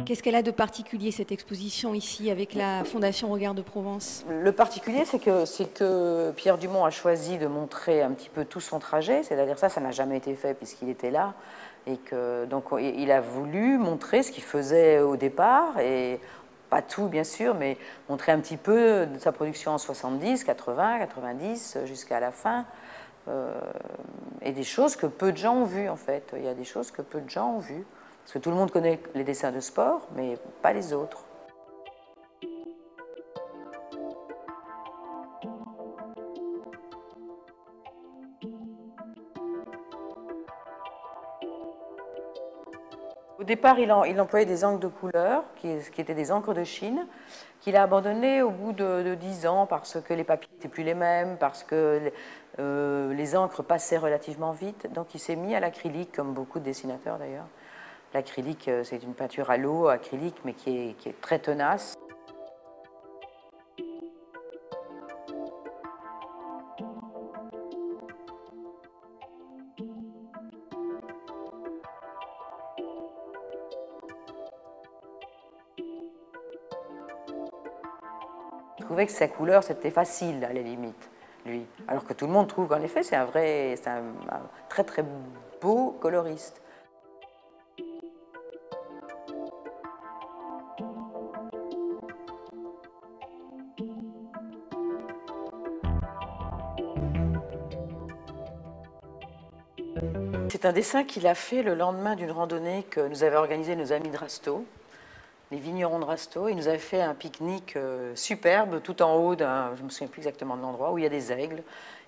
Qu'est-ce qu'elle a de particulier, cette exposition ici, avec la Fondation Regard de Provence? Le particulier, c'est que Pierre Dumont a choisi de montrer un petit peu tout son trajet, c'est-à-dire ça n'a jamais été fait puisqu'il était là, et que donc il a voulu montrer ce qu'il faisait au départ, et pas tout bien sûr, mais montrer un petit peu de sa production en 70, 80, 90, jusqu'à la fin, et des choses que peu de gens ont vues en fait. Il y a des choses que peu de gens ont vues. Parce que tout le monde connaît les dessins de sport, mais pas les autres. Au départ, il employait des encres de couleur, qui étaient des encres de Chine, qu'il a abandonné au bout de 10 ans parce que les papiers n'étaient plus les mêmes, parce que les encres passaient relativement vite. Donc il s'est mis à l'acrylique, comme beaucoup de dessinateurs d'ailleurs. L'acrylique, c'est une peinture à l'eau acrylique, mais qui est très tenace. Je trouvais que sa couleur, c'était facile, à la limite, lui. Alors que tout le monde trouve qu'en effet, c'est un très très beau coloriste. C'est un dessin qu'il a fait le lendemain d'une randonnée que nous avaient organisée nos amis de Rasteau, les vignerons de Rasteau. Ils nous avaient fait un pique-nique superbe tout en haut d'un, je ne me souviens plus exactement de l'endroit, où il y a des aigles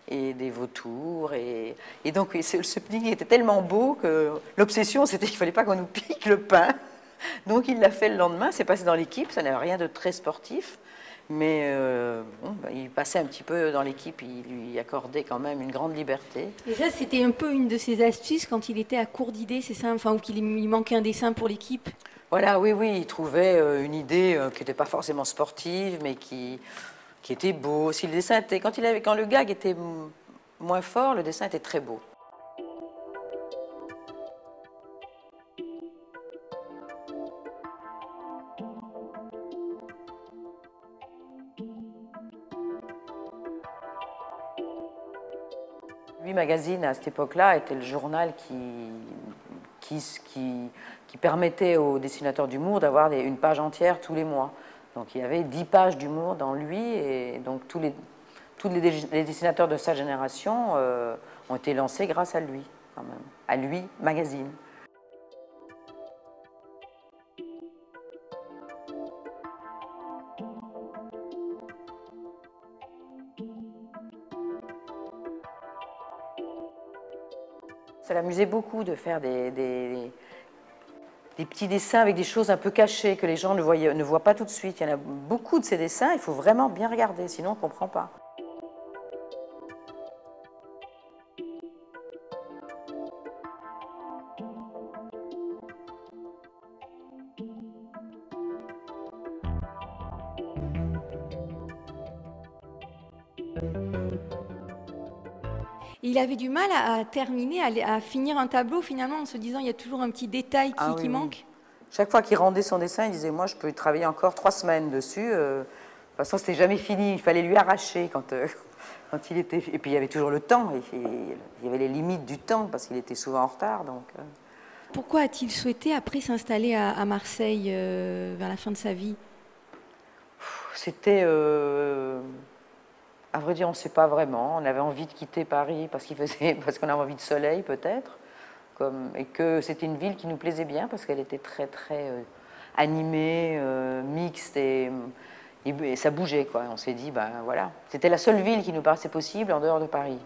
et des vautours. Et donc ce pique-nique était tellement beau que l'obsession, c'était qu'il ne fallait pas qu'on nous pique le pain. Donc il l'a fait le lendemain, c'est passé dans l'équipe, ça n'avait rien de très sportif. Mais bon, il passait un petit peu dans l'équipe, il lui accordait quand même une grande liberté. Et ça, c'était un peu une de ses astuces quand il était à court d'idées, c'est ça? Enfin, ou qu'il lui manquait un dessin pour l'équipe? Voilà, oui, il trouvait une idée qui n'était pas forcément sportive, mais qui était beau. Si le dessin était, quand le gag était moins fort, le dessin était très beau. Lui Magazine, à cette époque-là, était le journal qui permettait aux dessinateurs d'humour d'avoir une page entière tous les mois. Donc il y avait 10 pages d'humour dans lui, et donc tous les dessinateurs de sa génération ont été lancés grâce à lui, quand même. À lui Magazine. Ça l'amusait beaucoup de faire des petits dessins avec des choses un peu cachées que les gens ne voient pas tout de suite. Il y en a beaucoup de ces dessins, il faut vraiment bien regarder, sinon on ne comprend pas. Il avait du mal à terminer, à finir un tableau finalement en se disant il y a toujours un petit détail qui manque. Chaque fois qu'il rendait son dessin, il disait moi je peux y travailler encore 3 semaines dessus. De toute façon c'était jamais fini, il fallait lui arracher quand il était. Et puis il y avait toujours le temps, il y avait les limites du temps parce qu'il était souvent en retard. Donc. Pourquoi a-t-il souhaité après s'installer à Marseille vers la fin de sa vie? C'était À vrai dire, on ne sait pas vraiment. On avait envie de quitter Paris parce qu'on avait envie de soleil, peut-être. Et que c'était une ville qui nous plaisait bien parce qu'elle était très, très animée, mixte et ça bougeait, quoi. On s'est dit, ben voilà. C'était la seule ville qui nous paraissait possible en dehors de Paris.